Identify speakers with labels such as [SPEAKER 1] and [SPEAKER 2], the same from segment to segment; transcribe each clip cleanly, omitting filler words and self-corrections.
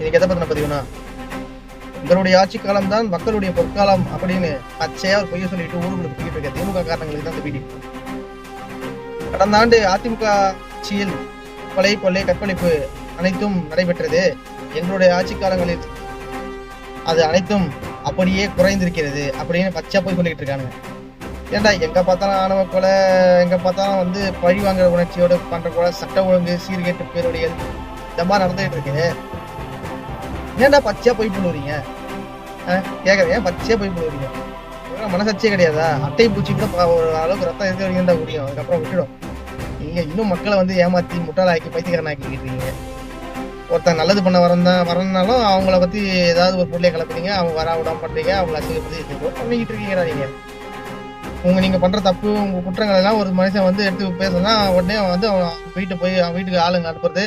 [SPEAKER 1] இன்னைக்கு எதை பத்தின பதிவுனா, உங்களுடைய ஆட்சி காலம் தான் மக்களுடைய பொற்காலம் அப்படின்னு பச்சையா ஒரு பொய்ய சொல்லிட்டு ஊருக்குள்ள தூக்கிட்டு இருக்க திமுக காரணங்களுக்கு தான் இந்த வீடியோ. கடந்த ஆண்டு அதிமுக ஆட்சியில் கொலை, கொள்ளை, கற்பழிப்பு அனைத்தும் நடைபெற்றது. எங்களுடைய ஆட்சி காலங்களில் அது அனைத்தும் அப்படியே குறைந்திருக்கிறது அப்படின்னு பச்சையா போய் சொல்லிட்டு இருக்காங்க. ஏன்டா எங்க பார்த்தாலும் ஆணவ கொலை, எங்க பார்த்தாலும் வந்து பழி வாங்குற உணர்ச்சியோட பண்ற கொலை, சட்ட ஒழுங்கு சீர்கேட்டு பேருடையல் இந்த மாதிரி நடந்துகிட்டு இருக்கு. ஏன்டா பச்சையா போய் போடுவீங்க? கேட்கறேன், ஏன் பச்சையா போய் போடுவீங்க? மனசாட்சியே கிடையாதா? அட்டை பூச்சி கூட ஒரு அளவுக்கு ரத்தம் இருக்க வரைக்கும் தான் முடியும், அதுக்கப்புறம் விட்டுடும். நீங்க இன்னும் மக்களை வந்து ஏமாத்தி முட்டாளாக்கி பைத்தியக்காரன் ஆக்கிட்டு இருக்கீங்க. ஒருத்தன் நல்லது பண்ண வரனாலும் அவங்கள பத்தி ஏதாவது ஒரு பொருளை கலப்புறீங்க, அவங்க வர விடாம பண்றீங்க, அவங்கள அசிங்கப்படுத்தி பண்ணிக்கிட்டு இருக்கீங்களா நீங்க? நீங்க பண்ற தப்பு, உங்க குற்றங்கள் எல்லாம் ஒரு மனுஷன் வந்து எடுத்து பேசுனா உடனே வந்து அவன் வீட்டுக்கு ஆளுங்க அனுப்புறது,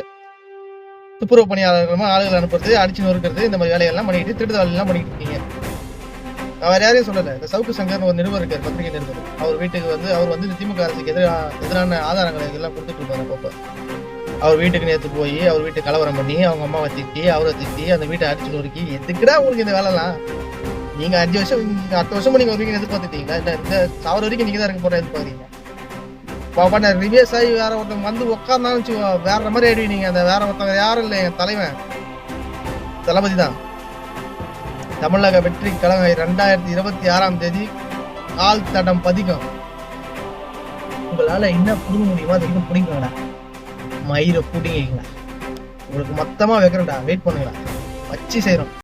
[SPEAKER 1] துப்புரவு பணியாளர்களுமா ஆளுகள் அனுப்புறது, அடிச்சு நொறுக்கிறது, இந்த மாதிரி வேலைகள்லாம் பண்ணிட்டு திருட்டு வேலையெல்லாம் பண்ணிட்டு இருக்கீங்க. அவர் யாரையும் சொல்லல. இந்த சவுக்கு சங்கர் ஒரு நிருபர் இருக்கார், பத்திரிகை நிருபர். அவர் வீட்டுக்கு வந்து அவர் வந்து திமுக அரசுக்கு எதிரான ஆதாரங்களை எல்லாம் கொடுத்துட்டு இருப்பாரு. அப்பப்ப அவர் வீட்டுக்கு நேற்று போய் அவர் வீட்டுக்கு கலவரம் பண்ணி அவங்க அம்மாவை திட்டி, அவரை திட்டி, அந்த வீட்டை அடிச்சு நொறுக்கி, எதுக்குடா உங்களுக்கு இந்த வேலைலாம்? நீங்க 5 வருஷம், அடுத்த வருஷம் நீங்க வருவீங்கன்னு எதிர்பார்த்துட்டீங்களா? இந்த சாவர வரைக்கும் நீங்க தான் இருக்க போற எதிர்பார்த்தீங்க. பாப்பா ரிவியஸ் ஆகி வேற ஒருத்தவங்க வந்து உட்கார்ந்தாலும் வேற மாதிரி ஆயிடுவீங்க. அந்த வேற ஒருத்தவங்க யாரும் இல்லை, என் தலைவன் தளபதி தான். தமிழக வெற்றி கழகம் 2026ஆம் தேதி கால் தடம் பதிக்கும். உங்களால என்ன புடுங்க முடியுமோ அது இன்னும் பிடிங்களா? மயிரை புடிங்களா? உங்களுக்கு மொத்தமா வைக்கிறேன்டா, வெயிட் பண்ணுங்களா, வச்சு செய்யறோம்.